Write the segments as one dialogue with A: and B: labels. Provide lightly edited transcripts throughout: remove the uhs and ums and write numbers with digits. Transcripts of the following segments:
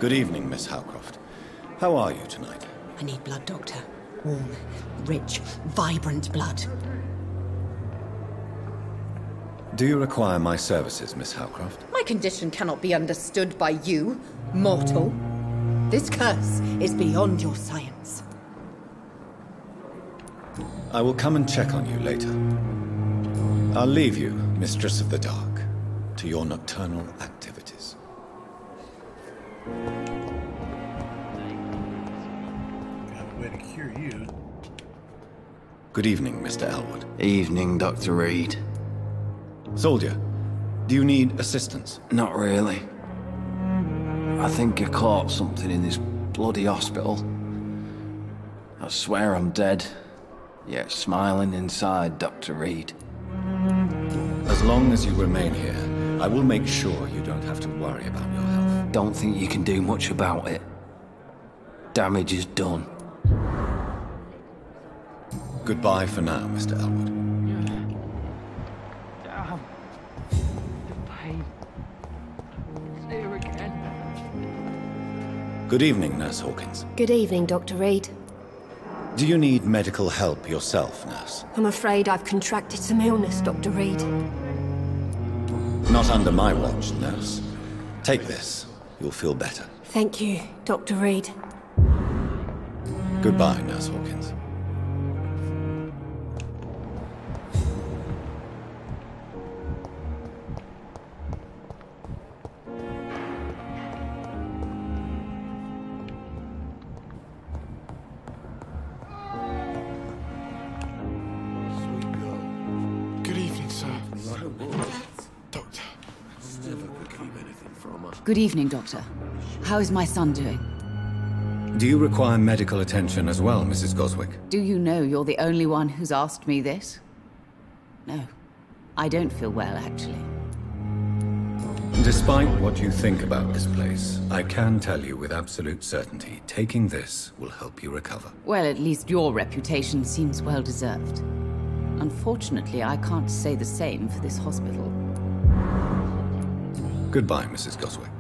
A: Good evening, Miss Howcroft. How are you tonight?
B: I need blood, Doctor. Warm, rich, vibrant blood.
A: Do you require my services, Miss Howcroft?
B: My condition cannot be understood by you, mortal. This curse is beyond your science.
A: I will come and check on you later. I'll leave you, Mistress of the Dark, to your nocturnal activities.
C: Got a way to cure you.
A: Good evening, Mr. Elwood.
D: Evening, Doctor Reid.
A: Soldier, do you need assistance?
D: Not really. I think I caught something in this bloody hospital. I swear I'm dead, yet smiling inside, Doctor Reid.
A: As long as you remain here, I will make sure you don't have to worry about your health.
D: Don't think you can do much about it. Damage is done.
A: Goodbye for now, Mr. Elwood.
D: Damn. The pain. It's here again.
A: Good evening, Nurse Hawkins.
E: Good evening, Dr. Reid.
A: Do you need medical help yourself, Nurse?
E: I'm afraid I've contracted some illness, Dr. Reid.
A: Not under my watch, Nurse. Take this. You'll feel better.
E: Thank you, Dr. Reid.
A: Goodbye, Nurse Hawkins.
F: Doctor.
D: Never could keep anything from her.
G: Good evening, Doctor. How is my son doing?
A: Do you require medical attention as well, Mrs. Goswick?
G: Do you know you're the only one who's asked me this? No. I don't feel well, actually.
A: Despite what you think about this place, I can tell you with absolute certainty, taking this will help you recover.
G: Well, at least your reputation seems well deserved. Unfortunately, I can't say the same for this hospital.
A: Goodbye, Mrs. Goswick.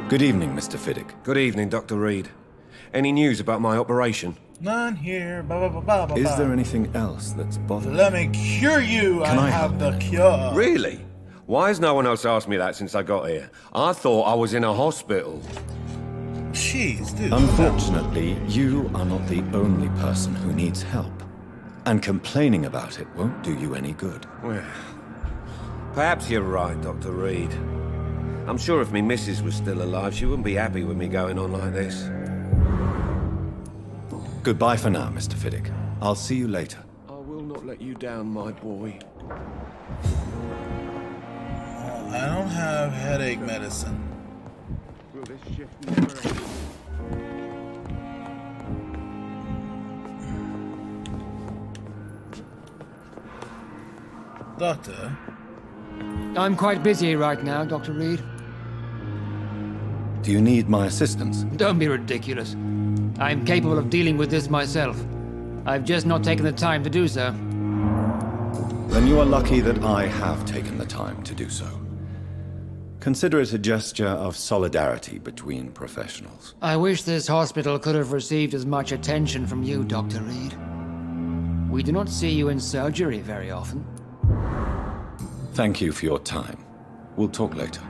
A: Good evening, Mr. Fiddick.
H: Good evening, Dr. Reid. Any news about my operation?
C: None here. Ba, ba, ba, ba, ba,
A: Is
C: ba.
A: there anything else that's bothering
C: Let me cure you.
A: Can I
C: have
A: help
C: the
A: then?
C: cure.
H: Really? Why has no one else asked me that since I got here? I thought I was in a hospital.
C: Jeez, dude.
A: Unfortunately, you are not the only person who needs help. And complaining about it won't do you any good.
H: Well, perhaps you're right, Dr. Reid. I'm sure if me missus was still alive, she wouldn't be happy with me going on like this.
A: Goodbye for now, Mr. Fiddick. I'll see you later.
D: I will not let you down, my boy.
C: I don't have headache medicine.
D: Will this shift never end?
C: Doctor,
I: I'm quite busy right now, Dr. Reid.
A: Do you need my assistance?
I: Don't be ridiculous. I'm capable of dealing with this myself. I've just not taken the time to do so.
A: Then you are lucky that I have taken the time to do so. Consider it a gesture of solidarity between professionals.
I: I wish this hospital could have received as much attention from you, Dr. Reid. We do not see you in surgery very often.
A: Thank you for your time. We'll talk later.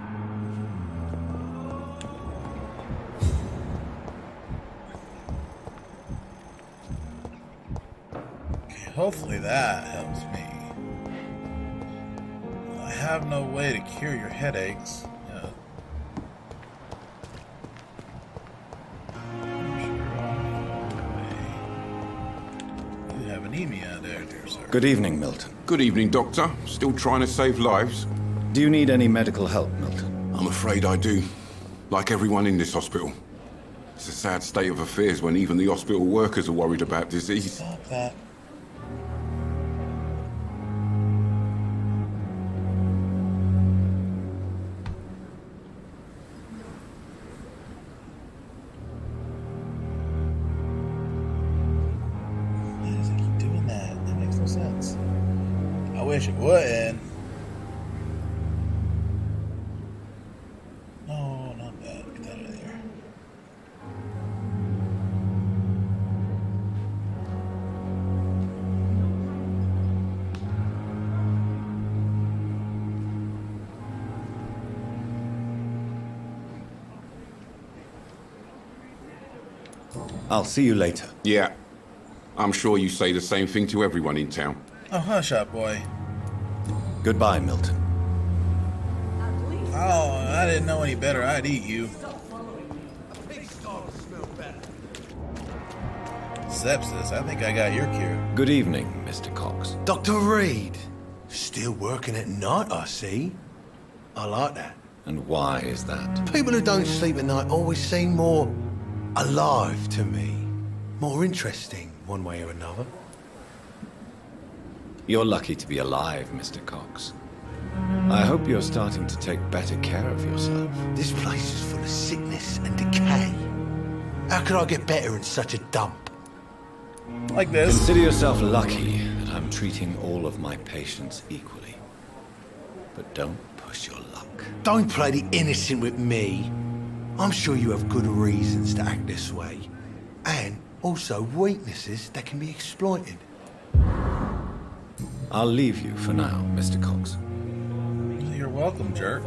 C: okay, hopefully that helps me. I have no way to cure your headaches. You have anemia there, dear sir.
A: Good evening, Milton.
F: Good evening, Doctor. Still trying to save lives?
A: Do you need any medical help, Milton?
F: I'm afraid I do. Like everyone in this hospital. It's a sad state of affairs when even the hospital workers are worried about disease.
C: Stop that. Why does it keep doing that? That makes no sense. I wish it wouldn't. No, not that. Get that out of there.
A: I'll see you later.
F: Yeah. I'm sure you say the same thing to everyone in town.
C: Oh, hush up, boy.
A: Goodbye, Milton.
C: Oh, I didn't know any better. I'd eat you. Sepsis. I think I got your cure.
A: Good evening, Mr. Cox.
J: Dr. Reid. Still working at night, I see. I like that.
A: And why is that?
J: People who don't sleep at night always seem more alive to me. More interesting, one way or another.
A: You're lucky to be alive, Mr. Cox. I hope you're starting to take better care of yourself.
J: This place is full of sickness and decay. How could I get better in such a dump?
C: Like this.
A: Consider yourself lucky that I'm treating all of my patients equally. But don't push your luck.
J: Don't play the innocent with me. I'm sure you have good reasons to act this way. And also weaknesses that can be exploited.
A: I'll leave you for now, Mr. Cox.
C: You're welcome, jerk.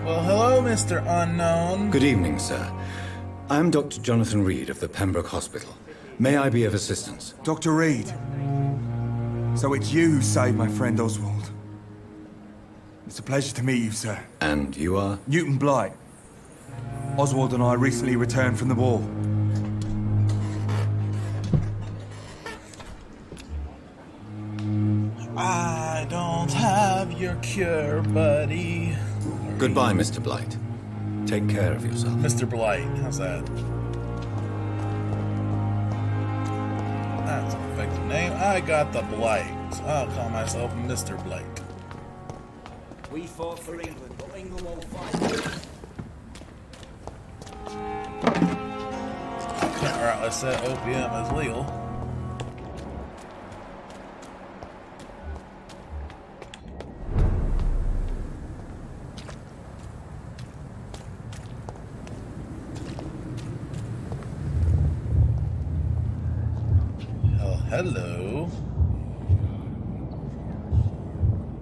C: Well, hello, Mr. Unknown.
A: Good evening, sir. I'm Dr. Jonathan Reid of the Pembroke Hospital. May I be of assistance?
J: Dr. Reid.
K: So it's you who saved my friend Oswald. It's a pleasure to meet you, sir.
A: And you are?
K: Newton Blight. Oswald and I recently returned from the war.
C: I don't have your cure, buddy.
A: Goodbye, Mr. Blight. Take care of yourself.
C: Mr. Blight, how's that? That's an effective name. I got the Blight, so I'll call myself Mr. Blight.
L: We fought for England, but England won't fight.
C: Alright, let's set opium as legal. Oh, hello.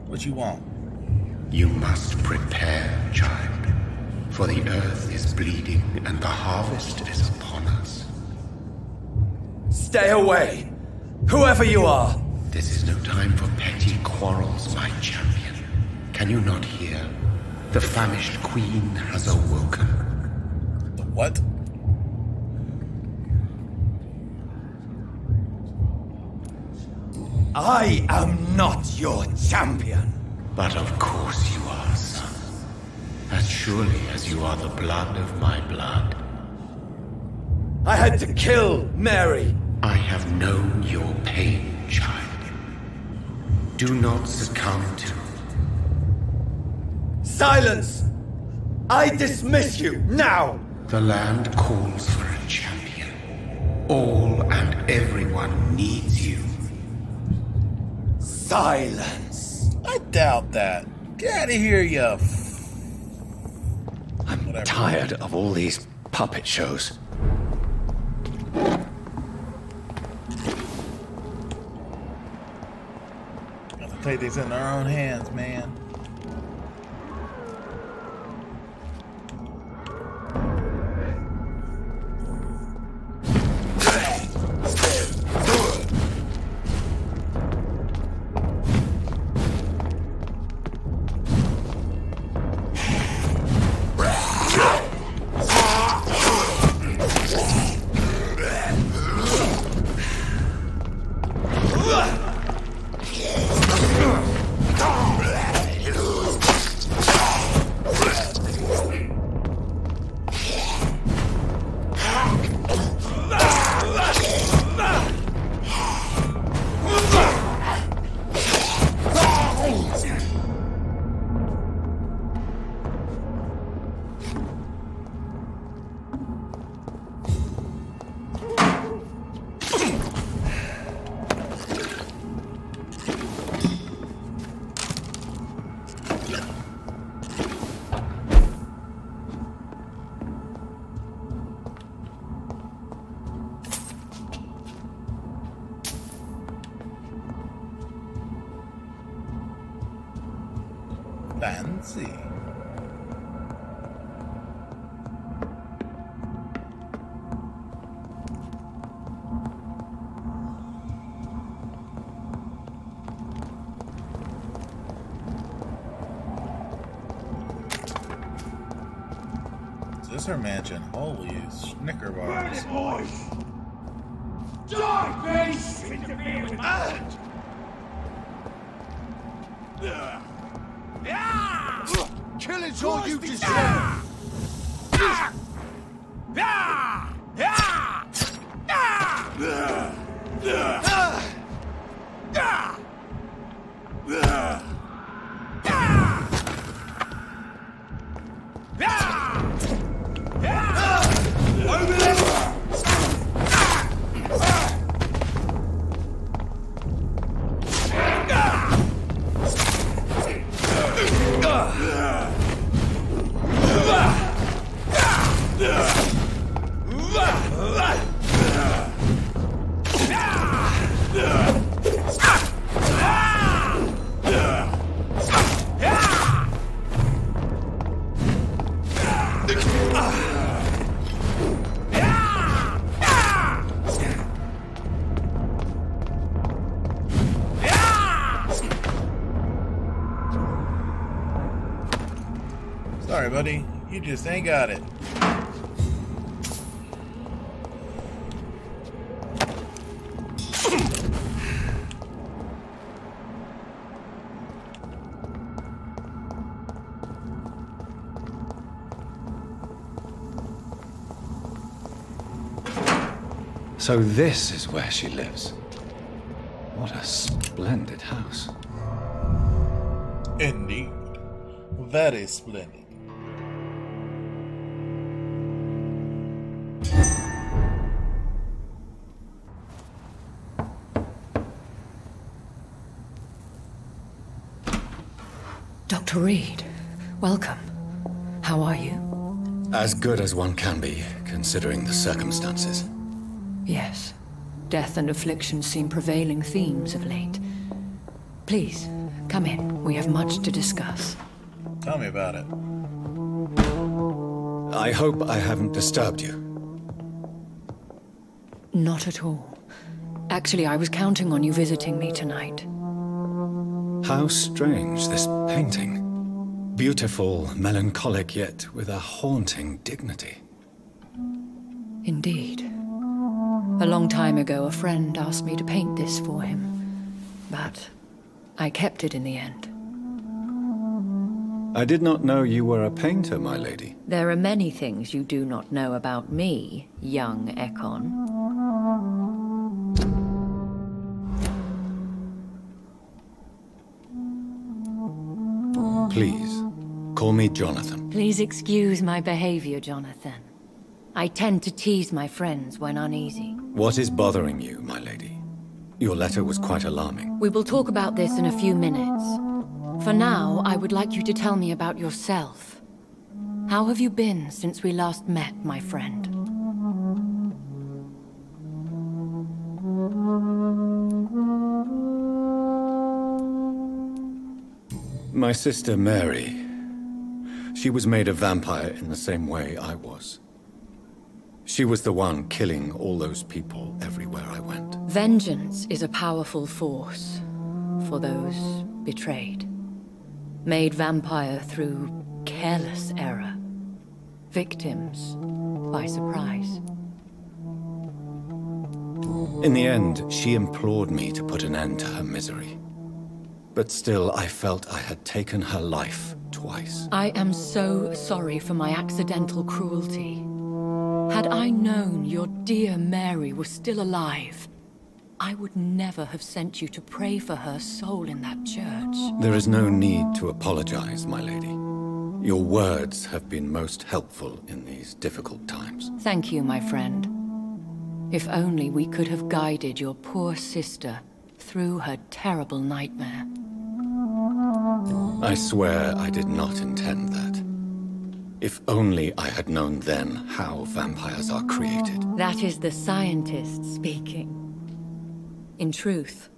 C: What you want?
M: You must prepare, child, for the earth is bleeding and the harvest is upon us.
L: Stay away! Whoever you are!
M: This is no time for petty quarrels, my champion. Can you not hear? The famished queen has awoken.
C: The what?
L: I am not your champion.
M: But of course you are, son. As surely as you are the blood of my blood.
L: I had to kill Mary.
M: I have known your pain, child. Do not succumb to...
L: Silence! I dismiss you, now!
M: The land calls for a champion. All and everyone needs you.
L: Silence!
C: I doubt that. Get out of here, you
L: I'm tired of all these puppet shows.
C: Take these in their own hands, man. Fancy. Is this her mansion? Holy snicker bars.
N: Boys! Die, face! Interfere with my
J: Killing's all you deserve!
C: Sorry, buddy. You just ain't got it.
A: So this is where she lives. What a splendid house.
C: Indeed. Very splendid.
O: Dr. Reid, welcome. How are you?
A: As good as one can be, considering the circumstances.
O: Yes. Death and affliction seem prevailing themes of late. Please, come in. We have much to discuss.
C: Tell me about it.
A: I hope I haven't disturbed you.
O: Not at all. Actually, I was counting on you visiting me tonight.
A: How strange, this painting. Beautiful, melancholic, yet with a haunting dignity.
O: Indeed. A long time ago, a friend asked me to paint this for him. But I kept it in the end.
A: I did not know you were a painter, my lady.
O: There are many things you do not know about me, young Ekon.
A: Please, call me Jonathan.
O: Please excuse my behavior, Jonathan. I tend to tease my friends when uneasy.
A: What is bothering you, my lady? Your letter was quite alarming.
O: We will talk about this in a few minutes. For now, I would like you to tell me about yourself. How have you been since we last met, my friend?
A: My sister Mary. She was made a vampire in the same way I was. She was the one killing all those people everywhere I went.
O: Vengeance is a powerful force for those betrayed. Made vampire through careless error. Victims by surprise.
A: In the end, she implored me to put an end to her misery. But still, I felt I had taken her life twice.
O: I am so sorry for my accidental cruelty. Had I known your dear Mary was still alive, I would never have sent you to pray for her soul in that church.
A: There is no need to apologize, my lady. Your words have been most helpful in these difficult times.
O: Thank you, my friend. If only we could have guided your poor sister through her terrible nightmare.
A: I swear I did not intend that. If only I had known then how vampires are created.
O: That is the scientist speaking. In truth,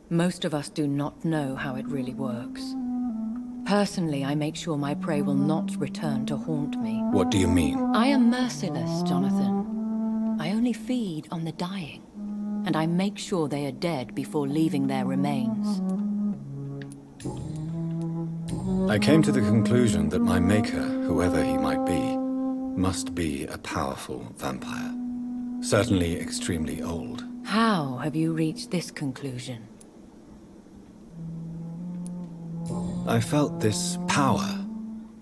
O: most of us do not know how it really works. Personally, I make sure my prey will not return to haunt me.
A: What do you mean?
O: I am merciless, Jonathan. I only feed on the dying, and I make sure they are dead before leaving their remains.
A: I came to the conclusion that my maker, whoever he might be, must be a powerful vampire. Certainly extremely old.
O: How have you reached this conclusion?
A: I felt this power,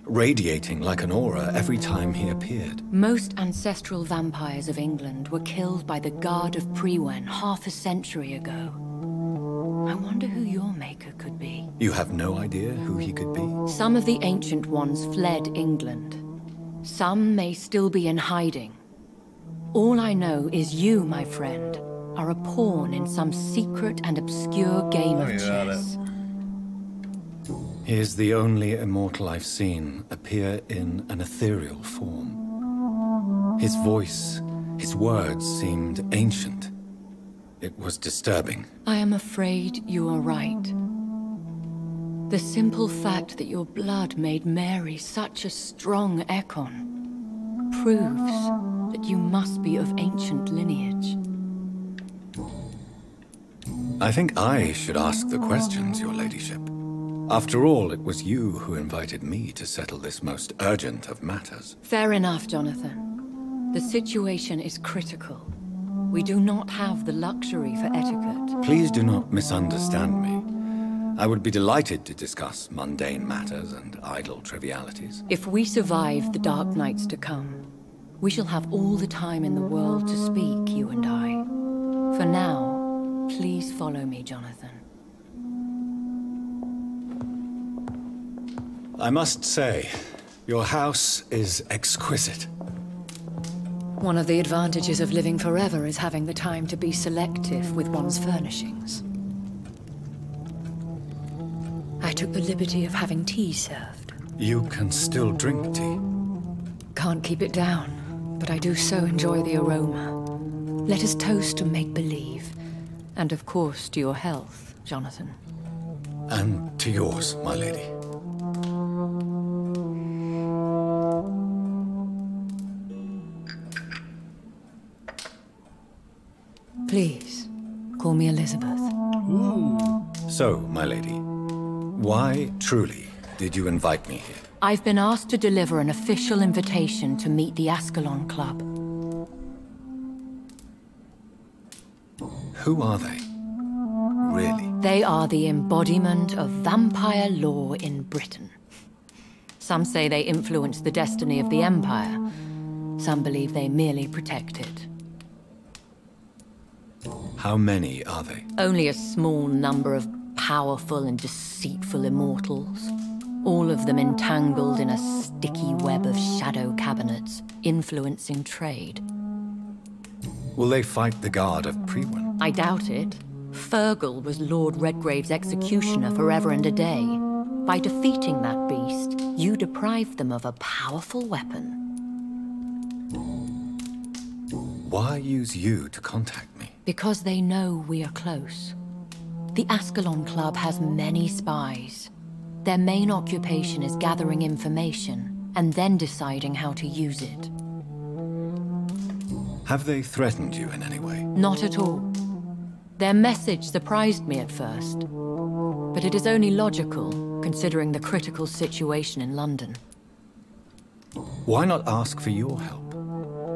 A: radiating like an aura every time he appeared.
O: Most ancestral vampires of England were killed by the Guard of Priwen half a century ago. I wonder who your maker could be.
A: You have no idea who he could be?
O: Some of the ancient ones fled England. Some may still be in hiding. All I know is you, my friend, are a pawn in some secret and obscure game of chess.
A: He is the only immortal I've seen appear in an ethereal form. His voice, his words seemed ancient. It was disturbing.
O: I am afraid you are right. The simple fact that your blood made Mary such a strong Ekon proves that you must be of ancient lineage.
A: I think I should ask the questions, your ladyship. After all, it was you who invited me to settle this most urgent of matters.
O: Fair enough, Jonathan. The situation is critical. We do not have the luxury for etiquette.
A: Please do not misunderstand me. I would be delighted to discuss mundane matters and idle trivialities.
O: If we survive the dark nights to come, we shall have all the time in the world to speak, you and I. For now, please follow me, Jonathan.
A: I must say, your house is exquisite.
O: One of the advantages of living forever is having the time to be selective with one's furnishings. I took the liberty of having tea served.
A: You can still drink tea?
O: Can't keep it down, but I do so enjoy the aroma. Let us toast to make-believe. And of course, to your health, Jonathan.
A: And to yours, my lady.
O: Please, call me Elizabeth.
A: So, my lady, why, truly, did you invite me here?
O: I've been asked to deliver an official invitation to meet the Ascalon Club.
A: Who are they? Really?
O: They are the embodiment of vampire law in Britain. Some say they influence the destiny of the Empire. Some believe they merely protect it.
A: How many are they?
O: Only a small number of powerful and deceitful immortals. All of them entangled in a sticky web of shadow cabinets, influencing trade.
A: Will they fight the guard of Priwen?
O: I doubt it. Fergal was Lord Redgrave's executioner forever and a day. By defeating that beast, you deprived them of a powerful weapon.
A: Why use you to contact me?
O: Because they know we are close. The Ascalon Club has many spies. Their main occupation is gathering information and then deciding how to use it.
A: Have they threatened you in any way?
O: Not at all. Their message surprised me at first, but it is only logical, considering the critical situation in London.
A: Why not ask for your help?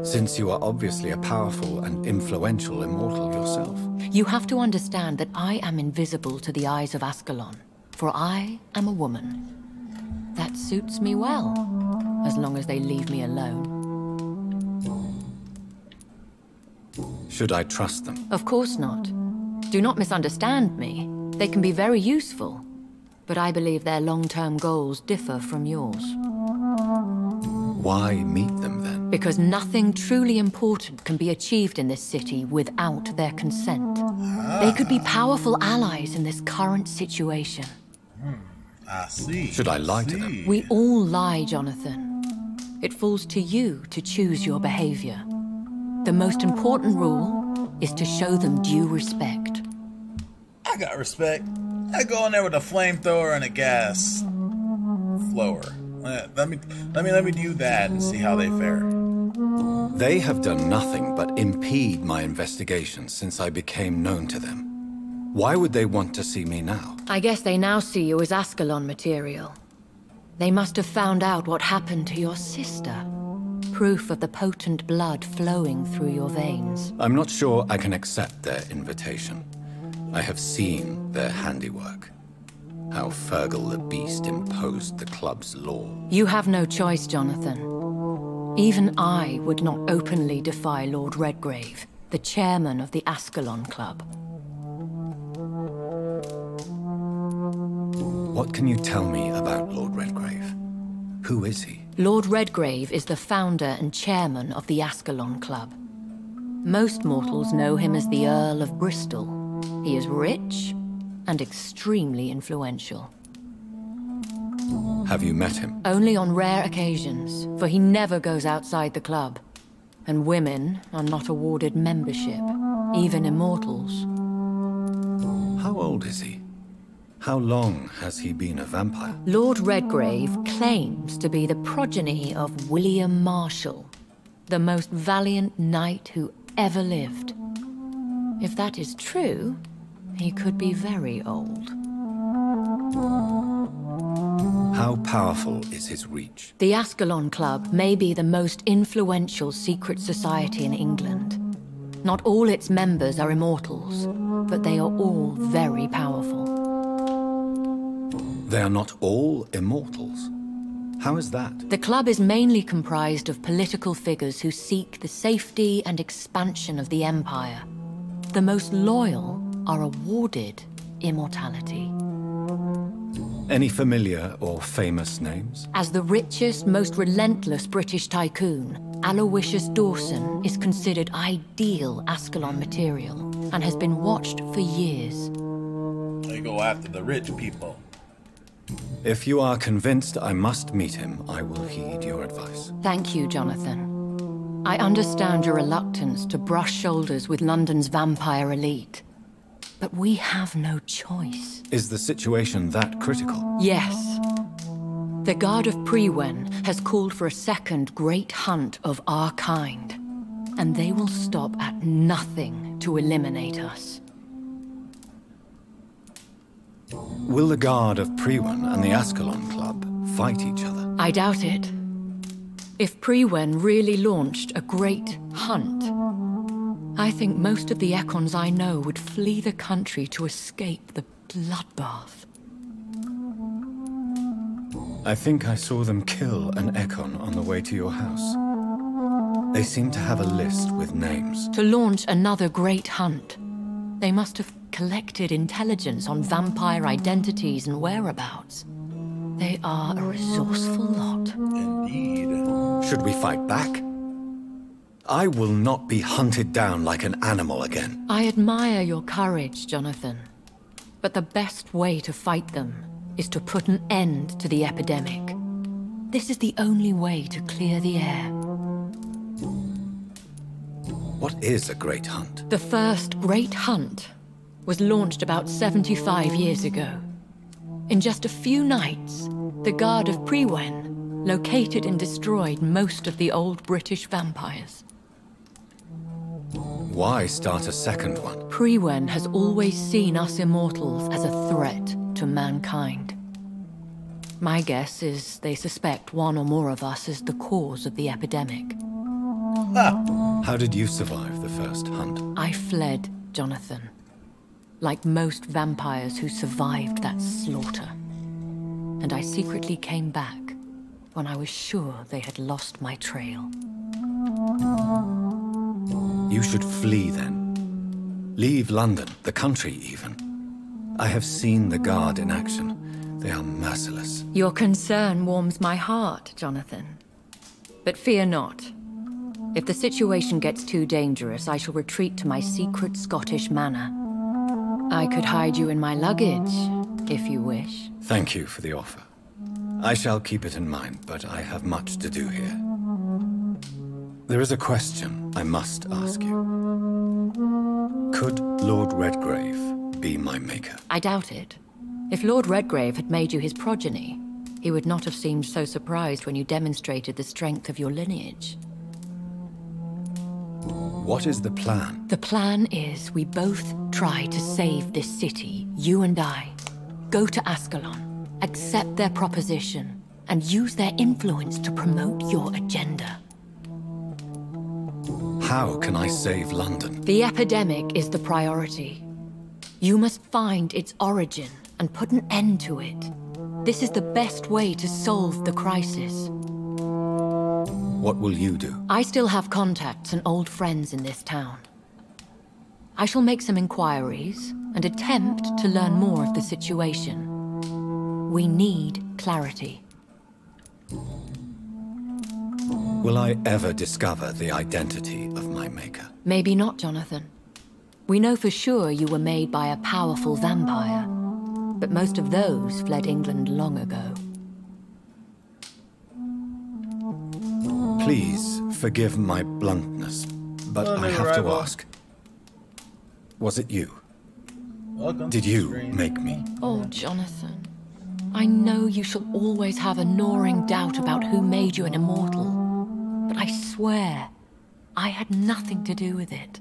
A: Since you are obviously a powerful and influential immortal yourself.
O: You have to understand that I am invisible to the eyes of Ascalon, for I am a woman. That suits me well, as long as they leave me alone.
A: Should I trust them?
O: Of course not. Do not misunderstand me. They can be very useful, but I believe their long-term goals differ from yours.
A: Why meet them then?
O: Because nothing truly important can be achieved in this city without their consent. They could be powerful allies in this current situation.
C: I see.
A: Should I lie to them?
O: We all lie, Jonathan. It falls to you to choose your behavior. The most important rule is to show them due respect.
C: I got respect. I go in there with a flamethrower and a gas flower. Let me do that and see how they fare.
A: They have done nothing but impede my investigation since I became known to them. Why would they want to see me now?
O: I guess they now see you as Ascalon material. They must have found out what happened to your sister. Proof of the potent blood flowing through your veins.
A: I'm not sure I can accept their invitation. I have seen their handiwork. How Fergal the Beast imposed the club's law.
O: You have no choice, Jonathan. Even I would not openly defy Lord Redgrave, the chairman of the Ascalon Club.
A: What can you tell me about Lord Redgrave? Who is he?
O: Lord Redgrave is the founder and chairman of the Ascalon Club. Most mortals know him as the Earl of Bristol. He is rich and extremely influential.
A: Have you met him?
O: Only on rare occasions, for he never goes outside the club. And women are not awarded membership, even immortals.
A: How old is he? How long has he been a vampire?
O: Lord Redgrave claims to be the progeny of William Marshall, the most valiant knight who ever lived. If that is true, he could be very old.
A: How powerful is his reach?
O: The Ascalon Club may be the most influential secret society in England. Not all its members are immortals, but they are all very powerful.
A: They are not all immortals. How is that?
O: The club is mainly comprised of political figures who seek the safety and expansion of the Empire. The most loyal are awarded immortality.
A: Any familiar or famous names?
O: As the richest, most relentless British tycoon, Aloysius Dawson is considered ideal Ascalon material and has been watched for years.
C: They go after the rich people.
A: If you are convinced I must meet him, I will heed your advice.
O: Thank you, Jonathan. I understand your reluctance to brush shoulders with London's vampire elite. But we have no choice.
A: Is the situation that critical?
O: Yes. The Guard of Prewen has called for a second great hunt of our kind. And they will stop at nothing to eliminate us.
A: Will the Guard of Prewen and the Ascalon Club fight each other?
O: I doubt it. If Prewen really launched a great hunt, I think most of the Econs I know would flee the country to escape the bloodbath.
A: I think I saw them kill an Econ on the way to your house. They seem to have a list with names.
O: To launch another great hunt, they must have collected intelligence on vampire identities and whereabouts. They are a resourceful lot.
C: Indeed.
A: Should we fight back? I will not be hunted down like an animal again.
O: I admire your courage, Jonathan. But the best way to fight them is to put an end to the epidemic. This is the only way to clear the air.
A: What is a great hunt?
O: The first great hunt was launched about 75 years ago. In just a few nights, the Guard of Prewen located and destroyed most of the old British vampires.
A: Why start a second one?
O: Prewen has always seen us immortals as a threat to mankind. My guess is they suspect one or more of us is the cause of the epidemic.
A: How did you survive the first hunt?
O: I fled, Jonathan. Like most vampires who survived that slaughter. And I secretly came back when I was sure they had lost my trail.
A: You should flee then. Leave London, the country even. I have seen the Guard in action. They are merciless.
O: Your concern warms my heart, Jonathan. But fear not. If the situation gets too dangerous, I shall retreat to my secret Scottish manor. I could hide you in my luggage, if you wish.
A: Thank you for the offer. I shall keep it in mind, but I have much to do here. There is a question I must ask you. Could Lord Redgrave be my maker?
O: I doubt it. If Lord Redgrave had made you his progeny, he would not have seemed so surprised when you demonstrated the strength of your lineage.
A: What is the plan?
O: The plan is we both try to save this city, you and I. Go to Ascalon, accept their proposition, and use their influence to promote your agenda.
A: How can I save London?
O: The epidemic is the priority. You must find its origin and put an end to it. This is the best way to solve the crisis.
A: What will you do?
O: I still have contacts and old friends in this town. I shall make some inquiries and attempt to learn more of the situation. We need clarity.
A: Will I ever discover the identity of my maker?
O: Maybe not, Jonathan. We know for sure you were made by a powerful vampire, but most of those fled England long ago.
A: Please forgive my bluntness, but I have to ask. Was it you? Did you make me?
O: Oh, Jonathan. I know you shall always have a gnawing doubt about who made you an immortal, but I swear, I had nothing to do with it.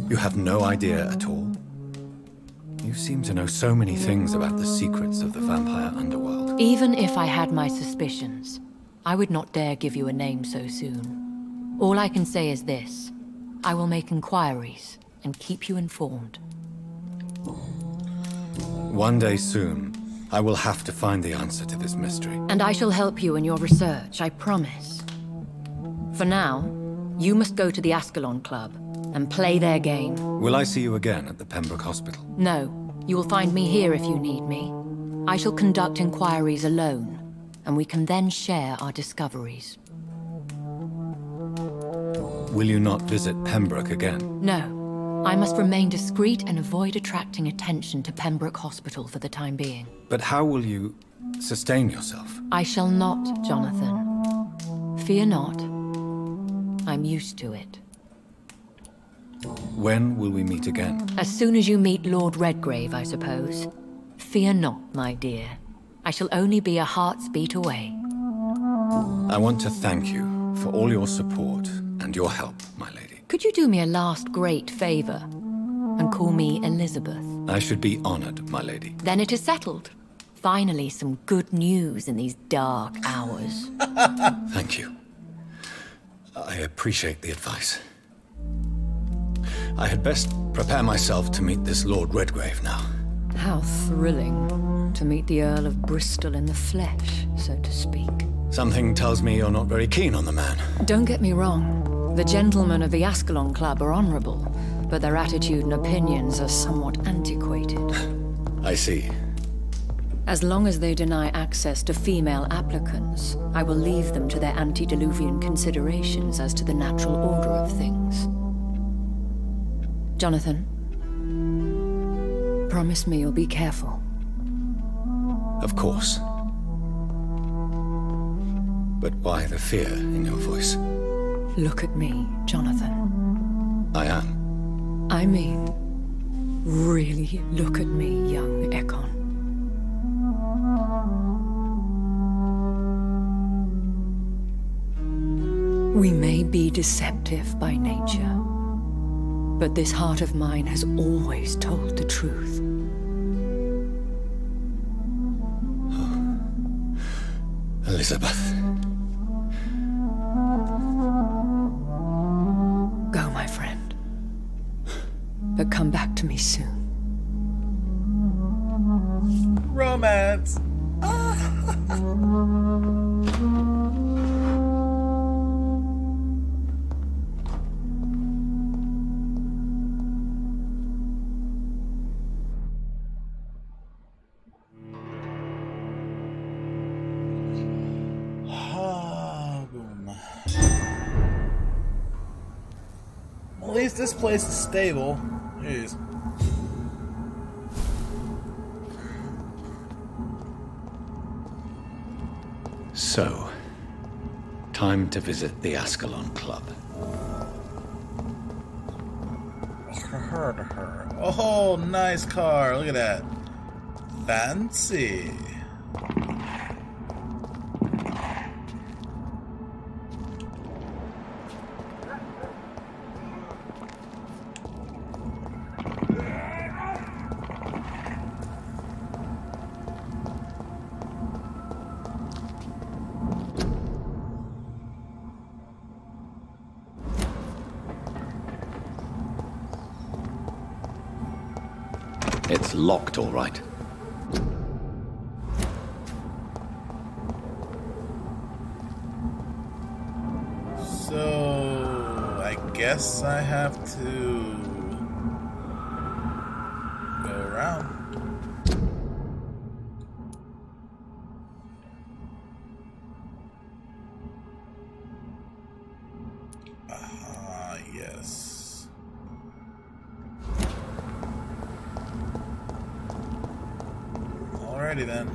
A: You have no idea at all? You seem to know so many things about the secrets of the vampire underworld.
O: Even if I had my suspicions, I would not dare give you a name so soon. All I can say is this. I will make inquiries and keep you informed.
A: One day soon, I will have to find the answer to this mystery.
O: And I shall help you in your research, I promise. For now, you must go to the Ascalon Club and play their game.
A: Will I see you again at the Pembroke Hospital?
O: No, you will find me here if you need me. I shall conduct inquiries alone, and we can then share our discoveries.
A: Will you not visit Pembroke again?
O: No. I must remain discreet and avoid attracting attention to Pembroke Hospital for the time being.
A: But how will you sustain yourself?
O: I shall not, Jonathan. Fear not. I'm used to it.
A: When will we meet again?
O: As soon as you meet Lord Redgrave, I suppose. Fear not, my dear. I shall only be a heart's beat away.
A: I want to thank you for all your support and your help, my lady.
O: Could you do me a last great favor and call me Elizabeth?
A: I should be honored, my lady.
O: Then it is settled. Finally, some good news in these dark hours.
A: Thank you. I appreciate the advice. I had best prepare myself to meet this Lord Redgrave now.
O: How thrilling to meet the Earl of Bristol in the flesh, so to speak.
A: Something tells me you're not very keen on the man.
O: Don't get me wrong. The gentlemen of the Ascalon Club are honorable, but their attitude and opinions are somewhat antiquated.
A: I see.
O: As long as they deny access to female applicants, I will leave them to their antediluvian considerations as to the natural order of things. Jonathan, promise me you'll be careful.
A: Of course. But why the fear in your voice?
O: Look at me, Jonathan.
A: I am.
O: I mean, really look at me, young Ekon. We may be deceptive by nature, but this heart of mine has always told the truth.
A: Oh. Elizabeth.
O: Go, my friend. But come back to me soon.
C: Romance! At least this place is stable. Jeez.
A: So, time to visit the Ascalon Club.
C: Oh, nice car. Look at that. Fancy.
A: It's locked, all right.
C: So, I guess I have to go around. Yes. Alrighty then.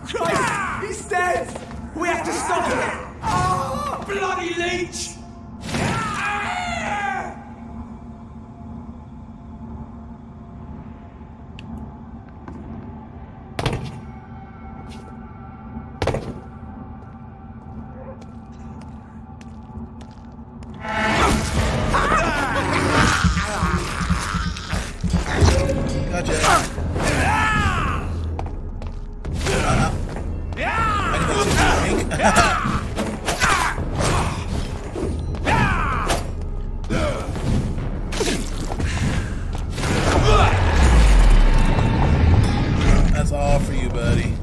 L: Christ! He's dead! We have to stop him! Oh, bloody leech!
C: Gotcha. That's all for you, buddy.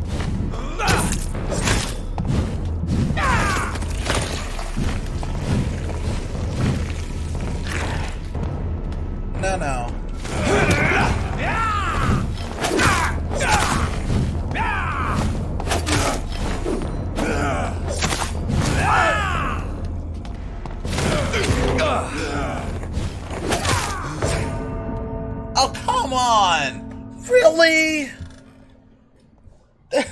C: No. Oh, come on! Really? There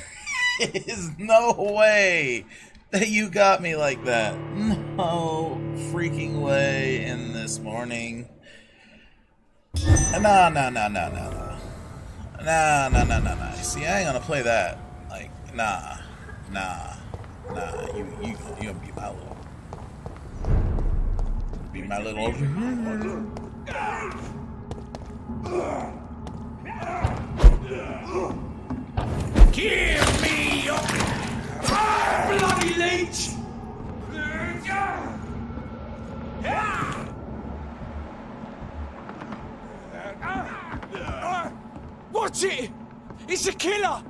C: is no way that you got me like that. No freaking way in this morning. No. See, I ain't gonna play that. Like, nah. You gonna be my little over here.
L: Give me your bloody leech! Watch it! It's a killer!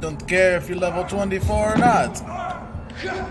C: Don't care if you're level 24 or not. Jeez.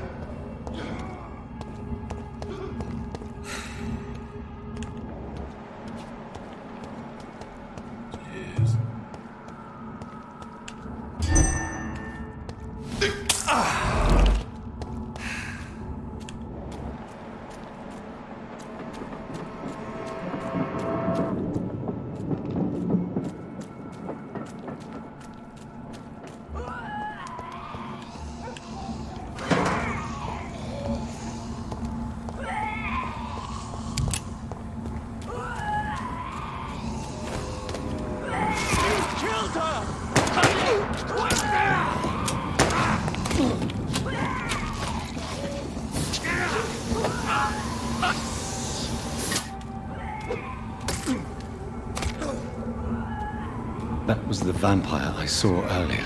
A: That was the vampire I saw earlier.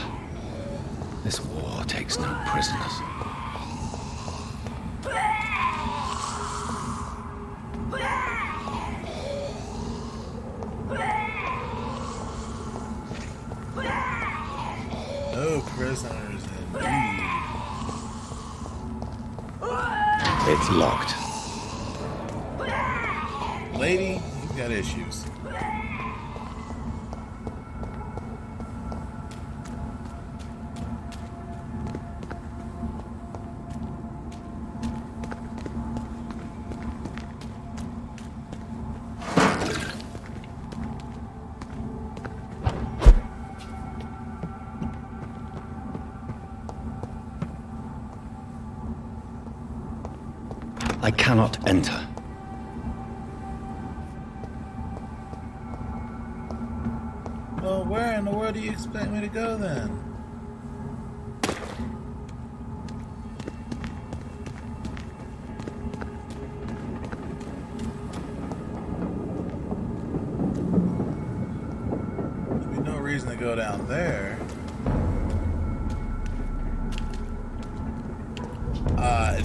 A: This war takes no prisoners.
C: No prisoners indeed.
A: It's locked.
C: Lady, you've got issues.
A: I cannot enter.
C: in the world do you expect me to go then? There'd be no reason to go down there.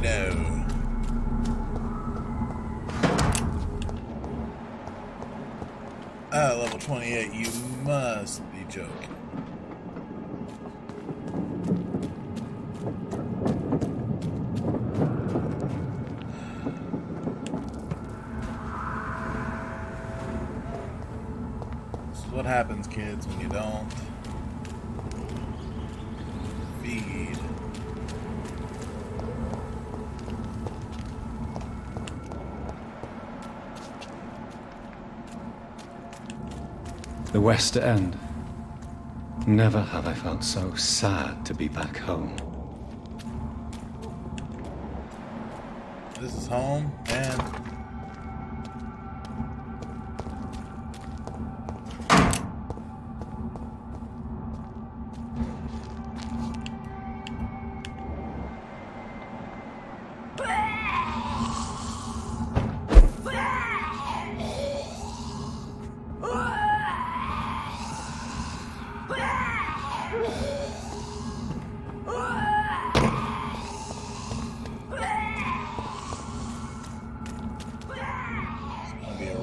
C: No. Level 28, you must be joking. This is what happens, kids, when you don't feed.
A: The West End. Never have I felt so sad to be back home.
C: This is home, and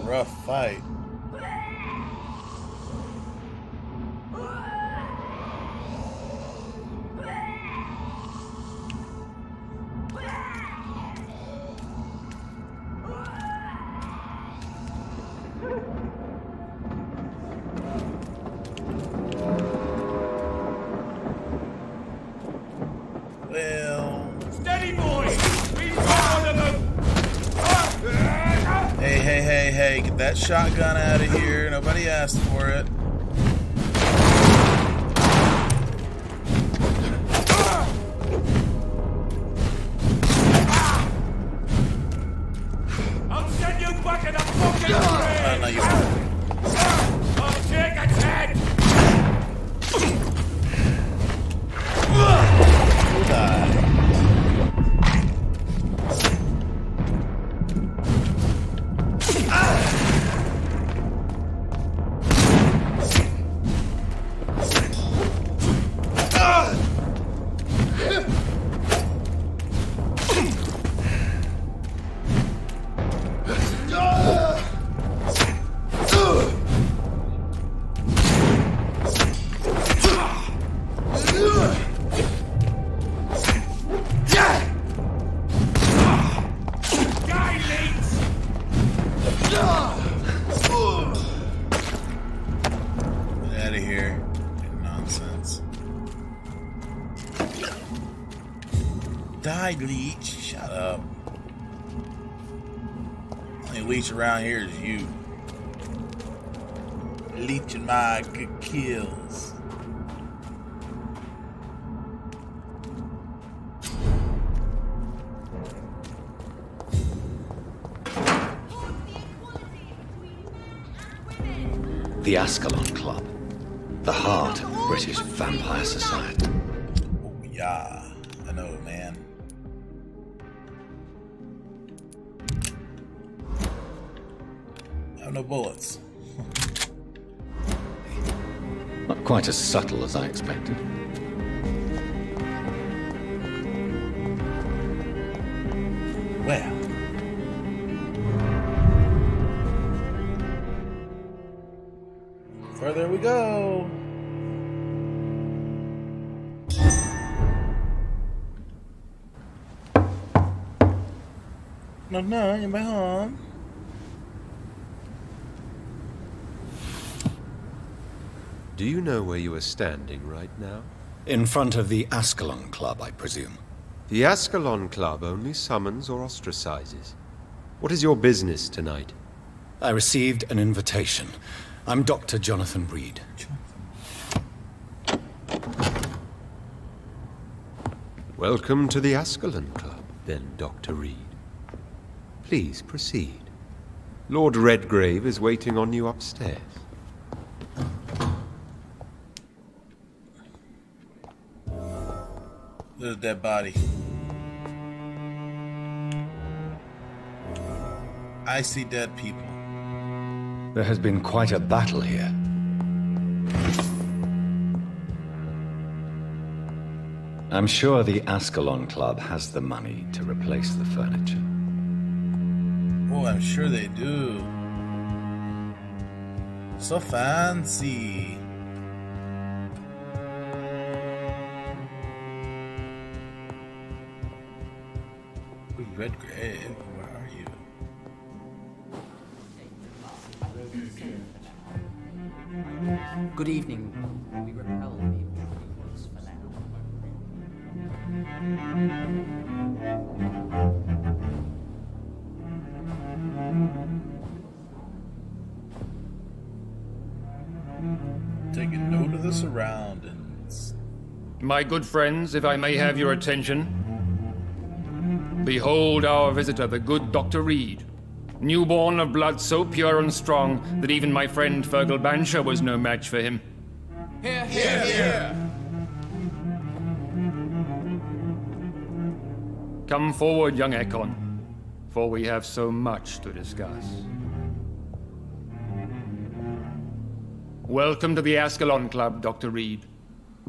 C: rough fight. Well,
L: steady, boys! We've got one of them!
C: Hey, get that shotgun out of here. Nobody asked for it.
L: I'll send you back in a fucking grave!
C: No, you won't.
L: I'll take its head!
C: Die, leech. Shut up. Only leech around here is you. Leeching my good kills.
A: The Ascalon Club. The heart of British vampire society.
C: Oh, yeah. I know, man. I have no bullets.
A: Not quite as subtle as I expected.
C: Well. Further we go. No, anybody home?
H: Do you know where you are standing right now?
A: In front of the Ascalon Club, I presume.
H: The Ascalon Club only summons or ostracizes. What is your business tonight?
A: I received an invitation. I'm Dr. Jonathan Reid.
H: Welcome to the Ascalon Club, then, Dr. Reid. Please proceed. Lord Redgrave is waiting on you upstairs.
C: There's a dead body. I see dead people.
A: There has been quite a battle here. I'm sure the Ascalon Club has the money to replace the furniture.
C: Oh, I'm sure they do. So fancy. Redgrave, where are you?
P: Good evening. We repel the intruders for now.
C: Taking note of the surroundings.
Q: My good friends, if I may have your attention. Behold our visitor, the good Dr. Reid. Newborn of blood so pure and strong that even my friend Fergal Bansher was no match for him.
L: Here, here, here!
Q: Come forward, young Ekon, for we have so much to discuss. Welcome to the Ascalon Club, Dr. Reid.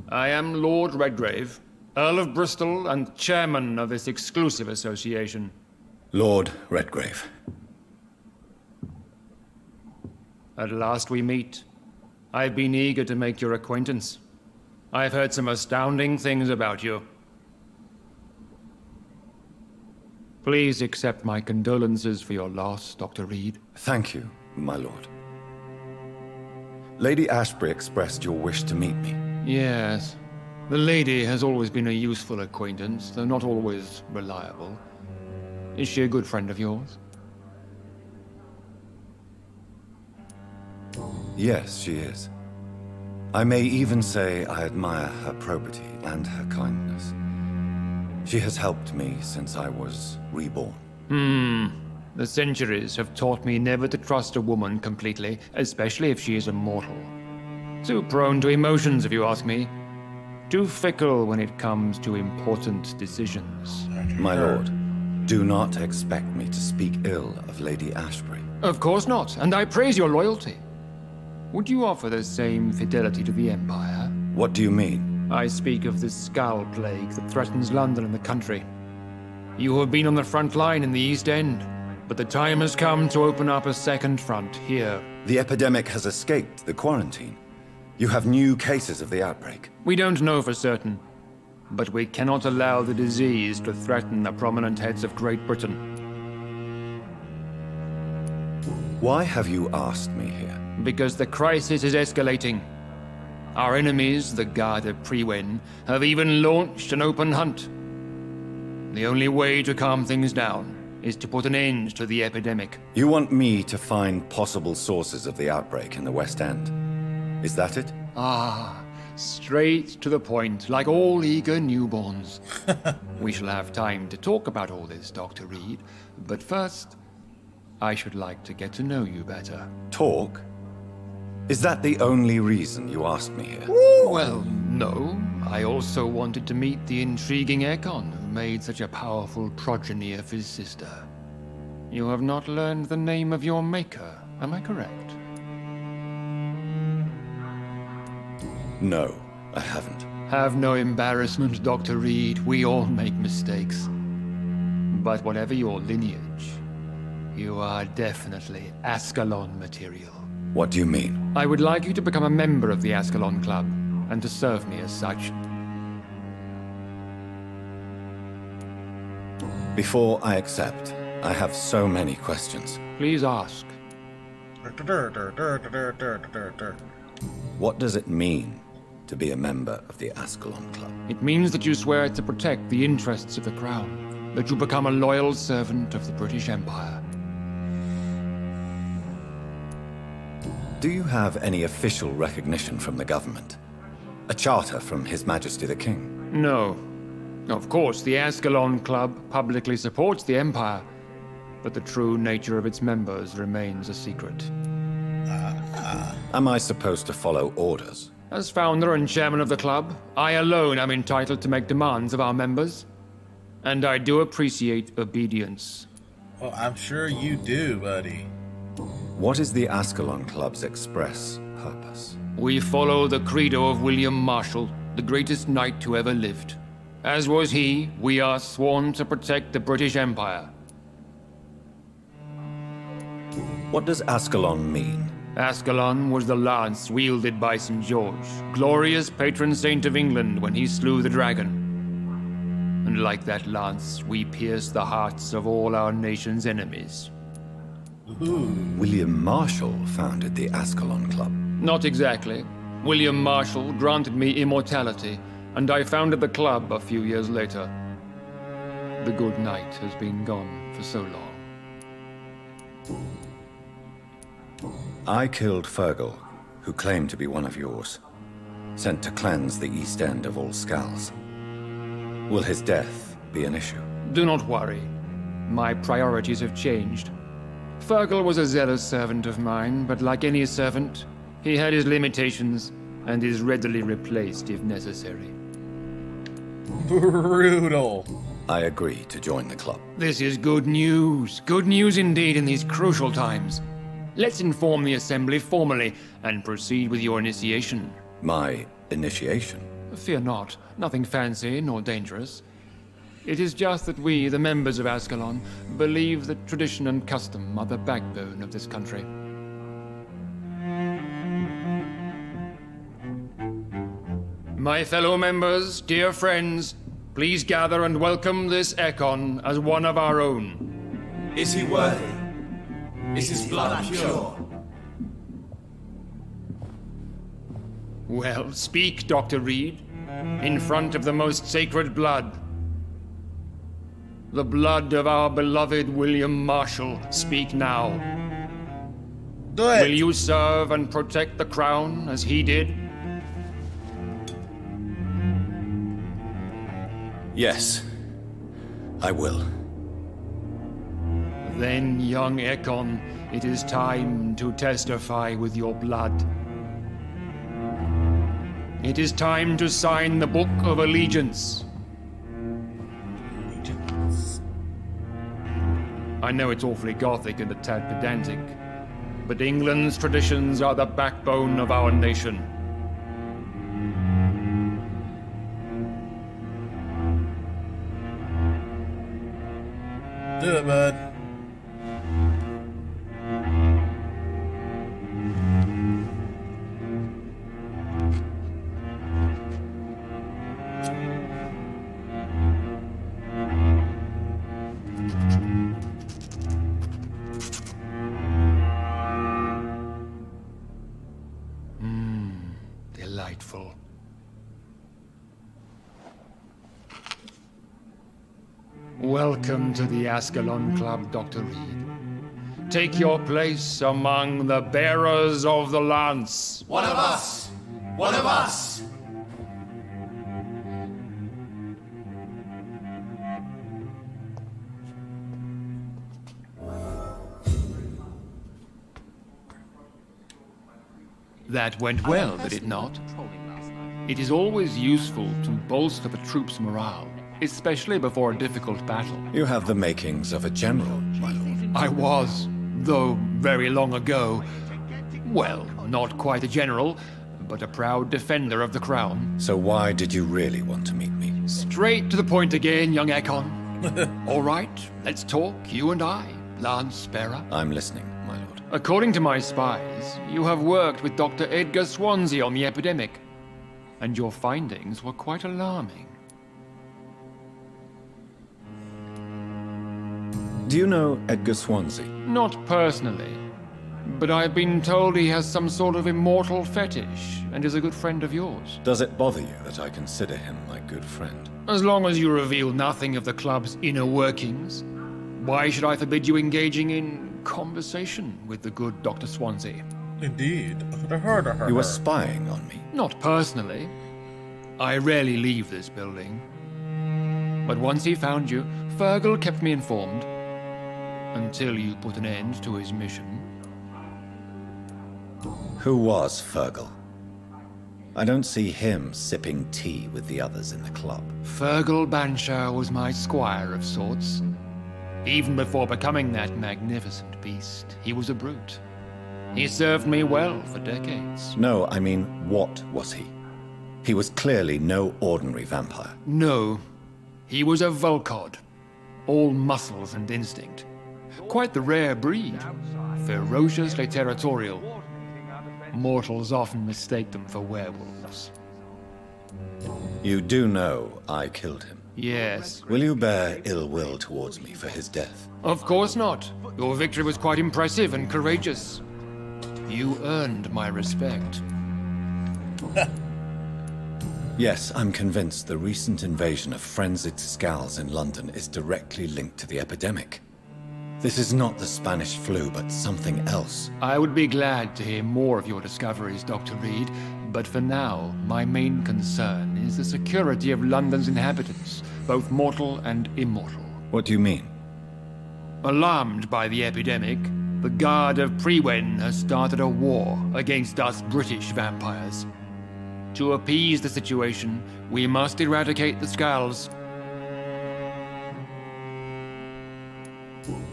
Q: I am Lord Redgrave, Earl of Bristol and chairman of this exclusive association.
A: Lord Redgrave.
Q: At last we meet. I've been eager to make your acquaintance. I've heard some astounding things about you. Please accept my condolences for your loss, Dr. Reid.
A: Thank you, my lord. Lady Ashbury expressed your wish to meet me.
Q: Yes. The lady has always been a useful acquaintance, though not always reliable. Is she a good friend of yours?
A: Yes, she is. I may even say I admire her probity and her kindness. She has helped me since I was reborn.
Q: The centuries have taught me never to trust a woman completely, especially if she is immortal. Too prone to emotions, if you ask me. Too fickle when it comes to important decisions.
A: My lord, do not expect me to speak ill of Lady Ashbury.
Q: Of course not, and I praise your loyalty. Would you offer the same fidelity to the Empire?
A: What do you mean?
Q: I speak of the Skull Plague that threatens London and the country. You have been on the front line in the East End, but the time has come to open up a second front here.
A: The epidemic has escaped the quarantine. You have new cases of the outbreak.
Q: We don't know for certain, but we cannot allow the disease to threaten the prominent heads of Great Britain.
A: Why have you asked me here?
Q: Because the crisis is escalating. Our enemies, the Guard of Priwen, have even launched an open hunt. The only way to calm things down is to put an end to the epidemic.
A: You want me to find possible sources of the outbreak in the West End? Is that it?
Q: Ah, straight to the point, like all eager newborns. We shall have time to talk about all this, Dr. Reid, but first, I should like to get to know you better.
A: Talk? Is that the only reason you asked me here?
Q: Well, no. I also wanted to meet the intriguing Ekon, who made such a powerful progeny of his sister. You have not learned the name of your maker, am I correct?
A: No, I haven't.
Q: Have no embarrassment, Dr. Reid. We all make mistakes. But whatever your lineage, you are definitely Ascalon material.
A: What do you mean?
Q: I would like you to become a member of the Ascalon Club, and to serve me as such.
A: Before I accept, I have so many questions.
Q: Please ask.
A: What does it mean to be a member of the Ascalon Club?
Q: It means that you swear to protect the interests of the Crown, that you become a loyal servant of the British Empire.
A: Do you have any official recognition from the government? A charter from His Majesty the King?
Q: No. Of course, the Ascalon Club publicly supports the Empire, but the true nature of its members remains a secret.
A: Am I supposed to follow orders?
Q: As founder and chairman of the club, I alone am entitled to make demands of our members. And I do appreciate obedience.
C: Well, I'm sure you do, buddy.
A: What is the Ascalon Club's express purpose?
Q: We follow the credo of William Marshall, the greatest knight who ever lived. As was he, we are sworn to protect the British Empire.
A: What does Ascalon mean?
Q: Ascalon was the lance wielded by St. George, glorious patron saint of England when he slew the dragon. And like that lance, we pierce the hearts of all our nation's enemies.
A: William Marshall founded the Ascalon Club.
Q: Not exactly. William Marshall granted me immortality, and I founded the club a few years later. The good knight has been gone for so long.
A: I killed Fergal, who claimed to be one of yours, sent to cleanse the East End of all Skulls. Will his death be an issue?
Q: Do not worry. My priorities have changed. Fergal was a zealous servant of mine, but like any servant, he had his limitations and is readily replaced if necessary.
C: Brutal.
A: I agree to join the club.
Q: This is good news. Good news indeed in these crucial times. Let's inform the Assembly formally and proceed with your initiation.
A: My initiation?
Q: Fear not. Nothing fancy nor dangerous. It is just that we, the members of Ascalon, believe that tradition and custom are the backbone of this country. My fellow members, dear friends, please gather and welcome this Ekon as one of our own.
L: Is he worthy? Is his blood pure?
Q: Well, speak, Doctor Reid, in front of the most sacred blood. The blood of our beloved William Marshall. Speak now.
C: Do it.
Q: Will you serve and protect the crown as he did?
A: Yes, I will.
Q: Then, young Ekon, it is time to testify with your blood. It is time to sign the Book of Allegiance. I know it's awfully gothic and a tad pedantic, but England's traditions are the backbone of our nation.
C: Do it, bud.
Q: Delightful. Welcome to the Ascalon Club, Dr. Reid. Take your place among the bearers of the lance.
L: One of us! One of us!
Q: That went well, did it not? It is always useful to bolster the troops' morale, especially before a difficult battle.
A: You have the makings of a general, my lord.
Q: I was, though very long ago. Well, not quite a general, but a proud defender of the crown.
A: So why did you really want to meet me?
Q: Straight to the point again, young Ekon. All right, let's talk, you and I, Lance Sparrow.
A: I'm listening, my lord.
Q: According to my spies, you have worked with Dr. Edgar Swansea on the epidemic, and your findings were quite alarming.
A: Do you know Edgar Swansea?
Q: Not personally, but I've been told he has some sort of immortal fetish and is a good friend of yours.
A: Does it bother you that I consider him my good friend?
Q: As long as you reveal nothing of the club's inner workings, why should I forbid you engaging in conversation with the good Dr. Swansea?
C: Indeed.
A: You were spying on me?
Q: Not personally. I rarely leave this building. But once he found you, Fergal kept me informed. Until you put an end to his mission.
A: Who was Fergal? I don't see him sipping tea with the others in the club.
Q: Fergal Banshire was my squire of sorts. Even before becoming that magnificent beast, he was a brute. He served me well for decades.
A: No, I mean, what was he? He was clearly no ordinary vampire.
Q: No. He was a Volcod. All muscles and instinct. Quite the rare breed. Ferociously territorial. Mortals often mistake them for werewolves.
A: You do know I killed him?
Q: Yes.
A: Will you bear ill will towards me for his death?
Q: Of course not. Your victory was quite impressive and courageous. You earned my respect.
A: Yes, I'm convinced the recent invasion of frenzied Scals in London is directly linked to the epidemic. This is not the Spanish flu, but something else.
Q: I would be glad to hear more of your discoveries, Dr. Reid, but for now, my main concern is the security of London's inhabitants, both mortal and immortal.
A: What do you mean?
Q: Alarmed by the epidemic, the Guard of Prewen has started a war against us British vampires. To appease the situation, we must eradicate the Scals.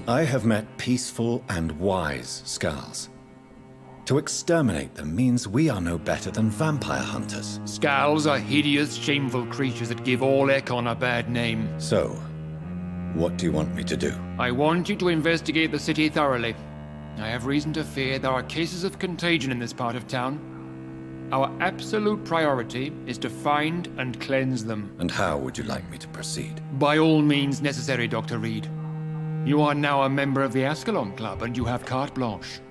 A: I have met peaceful and wise Scals. To exterminate them means we are no better than vampire hunters.
Q: Scals are hideous, shameful creatures that give all Ekon a bad name.
A: So, what do you want me to do?
Q: I want you to investigate the city thoroughly. I have reason to fear there are cases of contagion in this part of town. Our absolute priority is to find and cleanse them.
A: And how would you like me to proceed?
Q: By all means necessary, Dr. Reid. You are now a member of the Ascalon Club, and you have carte blanche.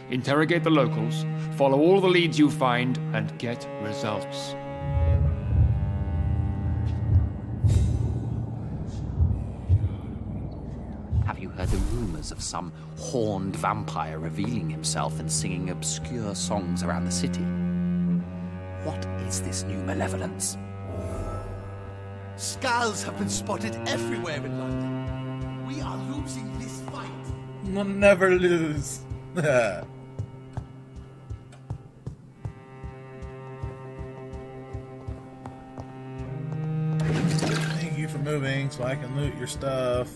Q: Interrogate the locals, follow all the leads you find, and get results.
P: Have you heard the rumors of some horned vampire revealing himself and singing obscure songs around the city? What is this new malevolence?
J: Scals have been spotted everywhere in London. We are losing this fight.
C: We'll never lose. Thank you for moving so I can loot your stuff.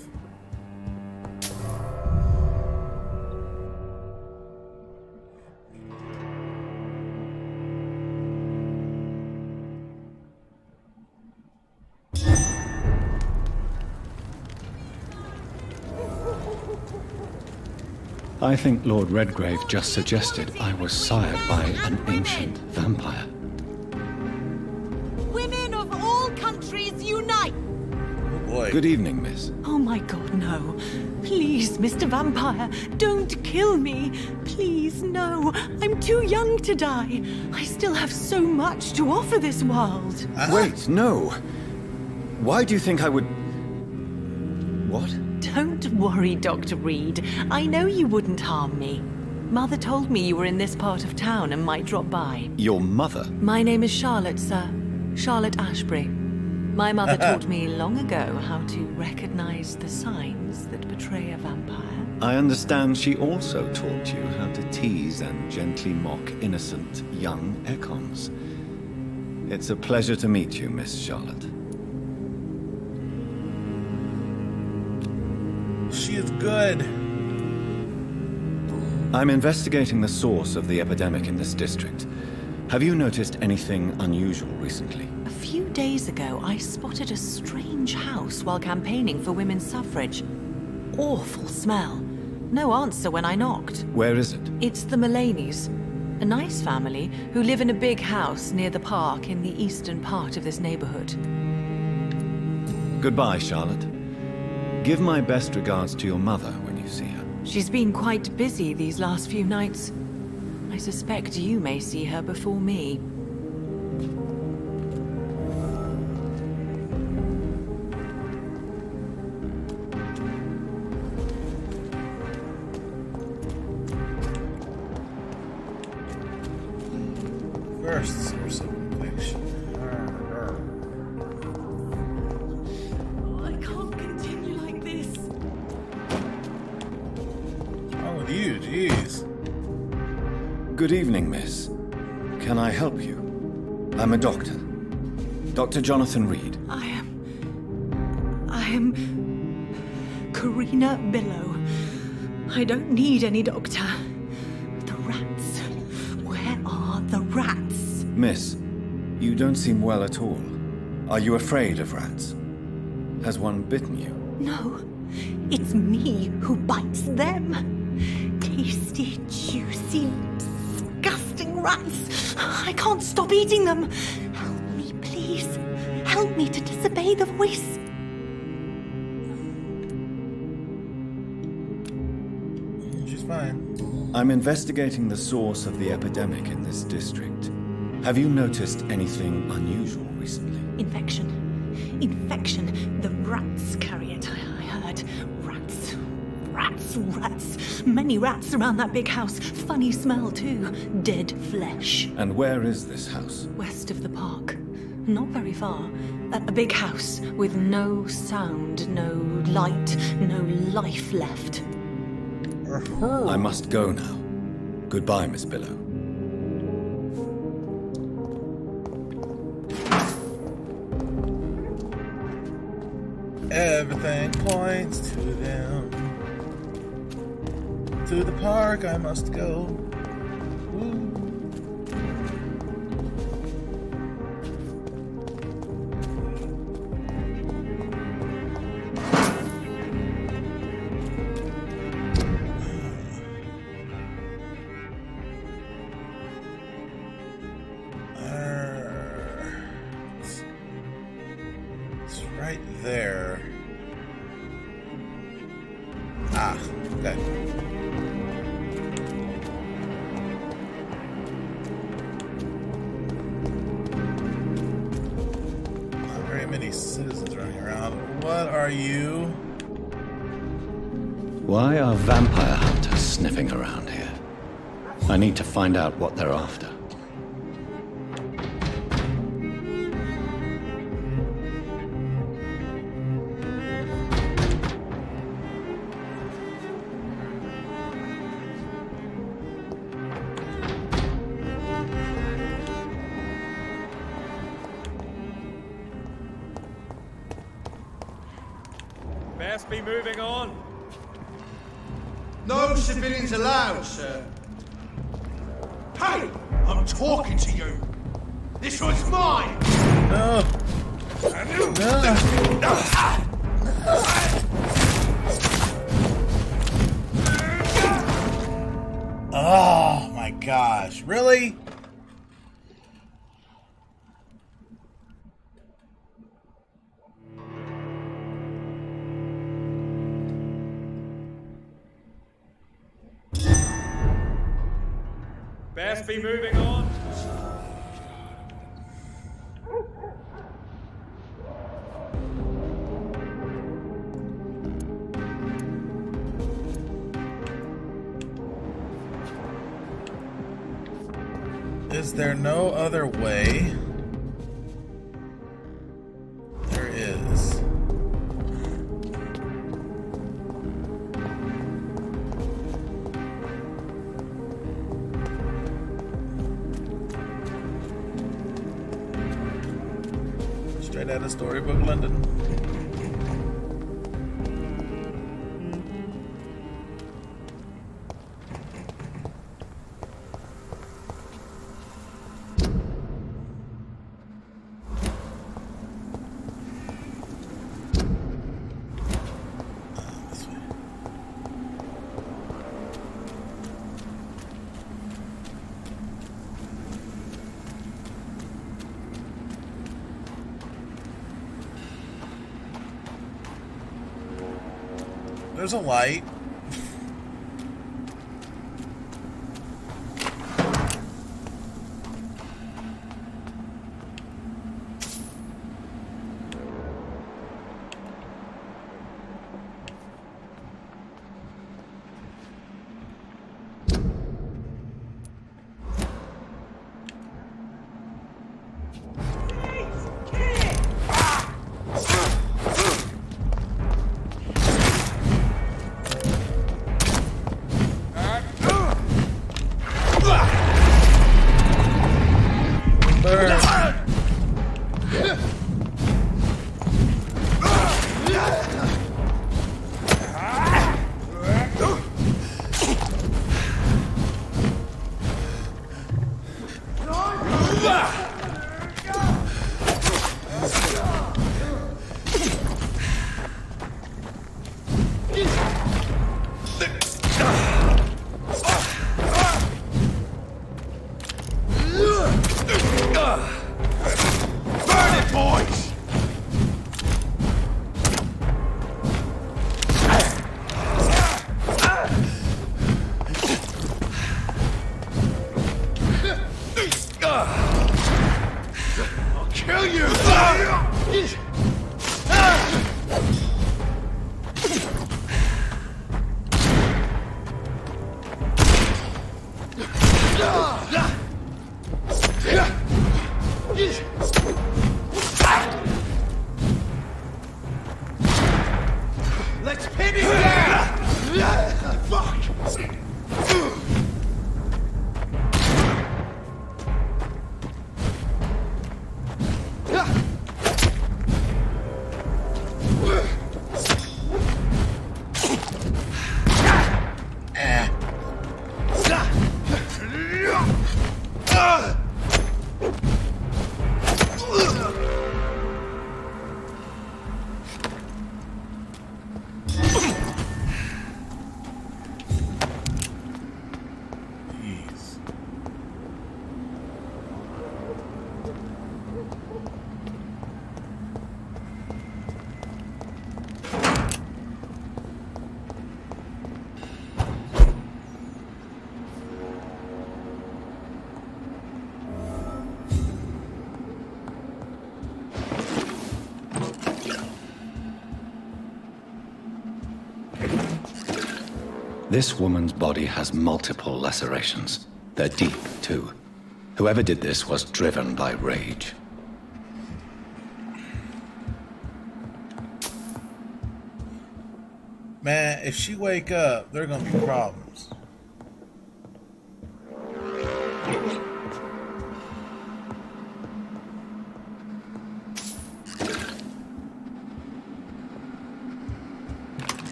A: I think Lord Redgrave just suggested I was sired by an ancient vampire.
R: Women of all countries unite!
C: Oh boy.
A: Good evening, miss.
R: Oh my god, no. Please, Mr. Vampire, don't kill me. Please, no. I'm too young to die. I still have so much to offer this world.
A: Wait, no. Why do you think I would... What?
R: Don't worry, Dr. Reid. I know you wouldn't harm me. Mother told me you were in this part of town and might drop by.
A: Your mother?
R: My name is Charlotte, sir. Charlotte Ashbury. My mother taught me long ago how to recognize the signs that betray a vampire.
A: I understand she also taught you how to tease and gently mock innocent young Ekons. It's a pleasure to meet you, Miss Charlotte.
C: She is good.
A: I'm investigating the source of the epidemic in this district. Have you noticed anything unusual recently?
R: A few days ago, I spotted a strange house while campaigning for women's suffrage. Awful smell. No answer when I knocked.
A: Where is it?
R: It's the Mullaneys, a nice family who live in a big house near the park in the eastern part of this neighborhood.
A: Goodbye, Charlotte. Give my best regards to your mother when you see her.
R: She's been quite busy these last few nights. I suspect you may see her before me.
C: First source of conviction.
R: I can't continue like this.
C: What's wrong with you? Jeez.
A: Good evening, miss. Can I help you? I'm a doctor. Dr. Jonathan Reid.
R: I am Karina Billow. I don't need any doctor. The rats. Where are the rats?
A: Miss, you don't seem well at all. Are you afraid of rats? Has one bitten you?
R: No, it's me who bites them. Tasty, juicy, disgusting rats. I can't stop eating them. Help me, please. Help me to disobey the voice.
C: She's fine.
A: I'm investigating the source of the epidemic in this district. Have you noticed anything unusual recently?
R: Infection. Infection. The rats carry it, I heard. Rats. Rats. Rats. Many rats around that big house. Funny smell, too. Dead flesh.
A: And where is this house?
R: West of the park. Not very far. A big house with no sound, no light, no life left.
A: I must go now. Goodbye, Miss Billow.
C: Everything points to them. To the park I must go. Woo. It's right there. Ah, okay. Not very many citizens running around. What are you?
A: Why are vampire hunters sniffing around here? I need to find out what they're after.
L: Best be moving on.
J: No civilians allowed, sir. Hey! I'm talking to you! This one's mine!
C: No! Oh my gosh, really?
L: Best be moving on.
C: Is there no other way? There is. Straight out of Storybook London. There's a light.
L: Let's pin him down! Fuck!
A: This woman's body has multiple lacerations. They're deep, too. Whoever did this was driven by rage.
C: Man, if she wake up, there are gonna be problems.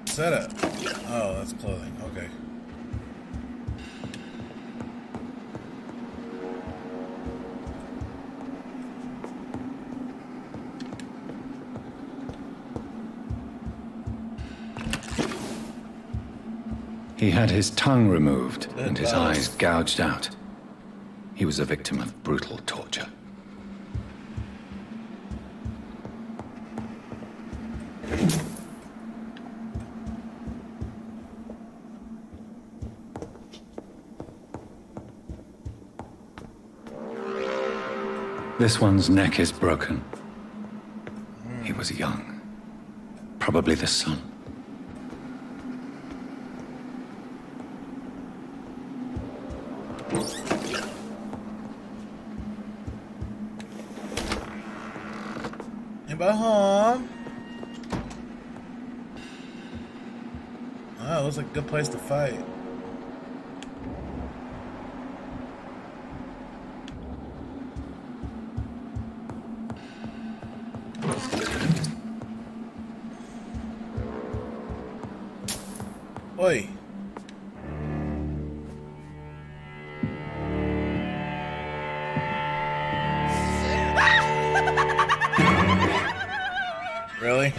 C: Setup. Oh, that's clothing. Okay.
A: He had his tongue removed and his eyes gouged out. He was a victim of brutal torture. This one's neck is broken. He was young. Probably the son.
C: Anybody home? Oh, it looks like a good place to fight. Oi. Really?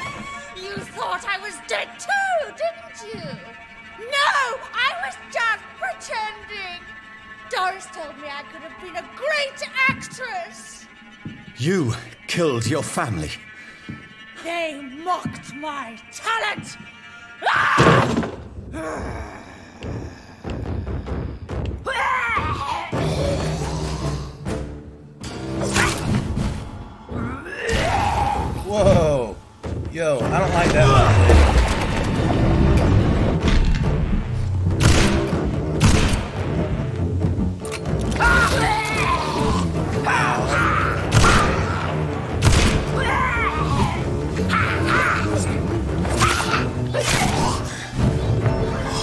S: You thought I was dead too, didn't you? No, I was just pretending. Doris told me I could have been a great actress.
J: You killed your family.
S: They mocked my talent. Ah!
C: Whoa. Yo, I don't like that.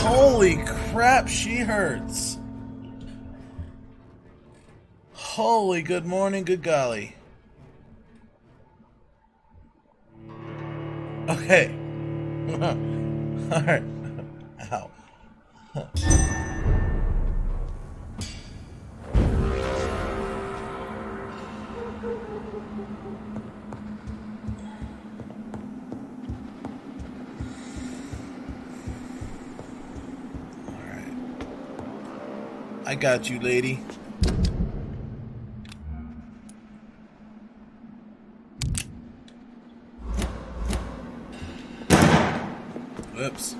C: Holy crap, she hurts. Holy good morning, good golly. Okay. Alright. Ow. I got you, lady. Whoops.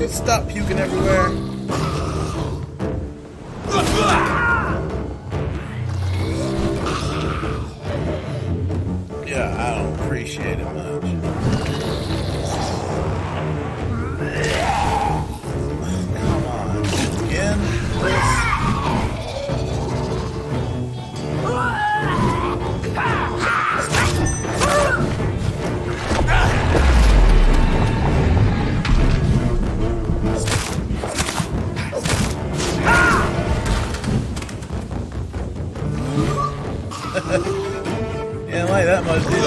C: Stop puking everywhere. Yeah, I don't appreciate it much. Come on. Again? Yeah, like that much, did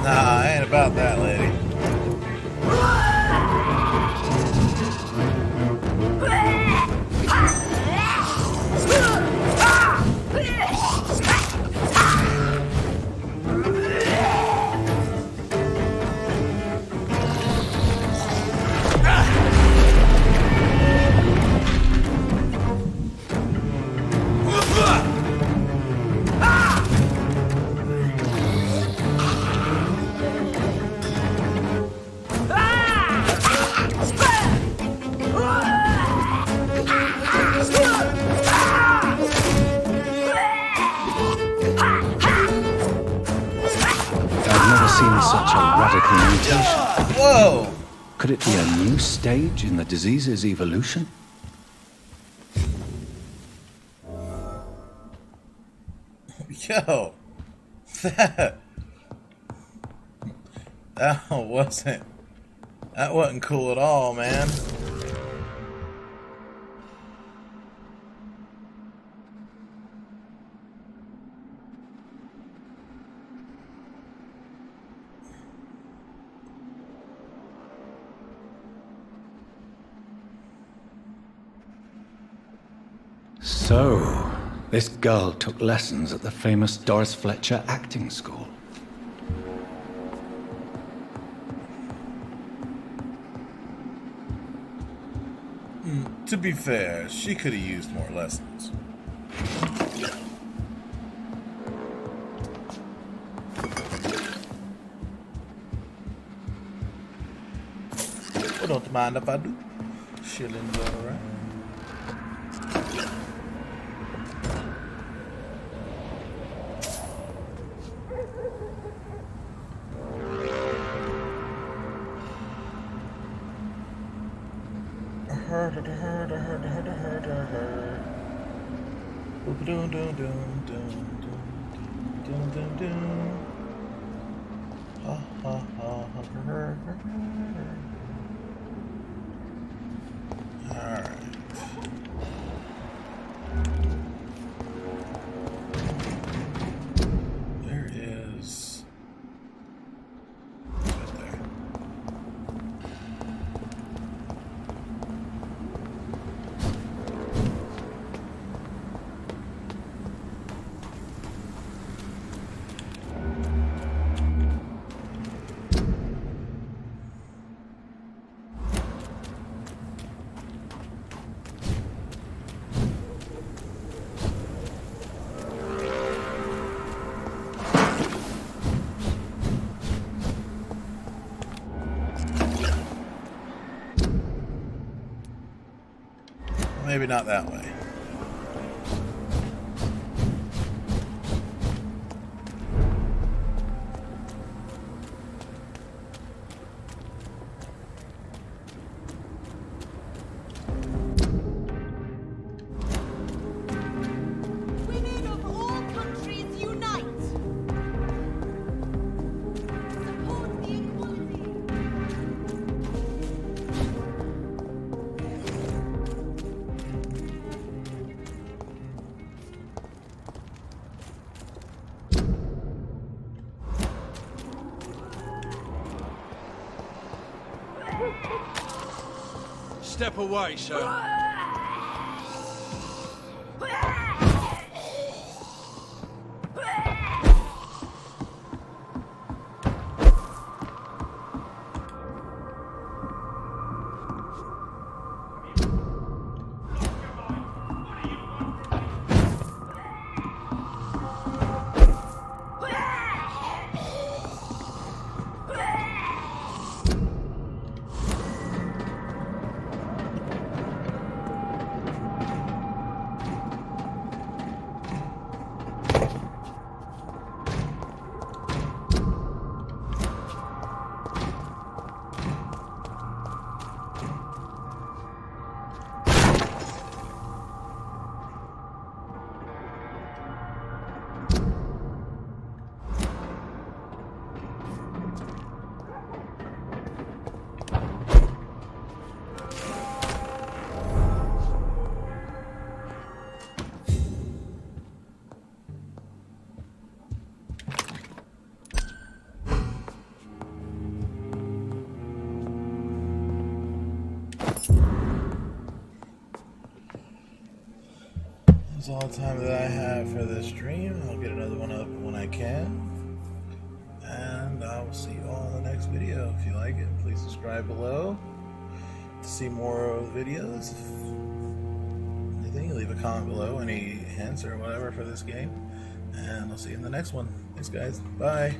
C: Nah, I ain't about that, lady.
A: Such a radical mutation.
C: Whoa!
A: Could it be a new stage in the disease's evolution?
C: Yo, that wasn't cool at all, man.
A: So, this girl took lessons at the famous Doris Fletcher acting school.
C: To be fair, she could have used more lessons. Well, don't mind if I do. Shilling's alright. There is maybe not that way.
L: Step away, sir. That's all the time that I have for this stream. I'll get another one up when I can. And I will see you all in the next video. If you like it, please subscribe below to see more of the videos. If anything, leave a comment below, any hints or whatever for this game. And I'll see you in the next one. Thanks, guys. Bye.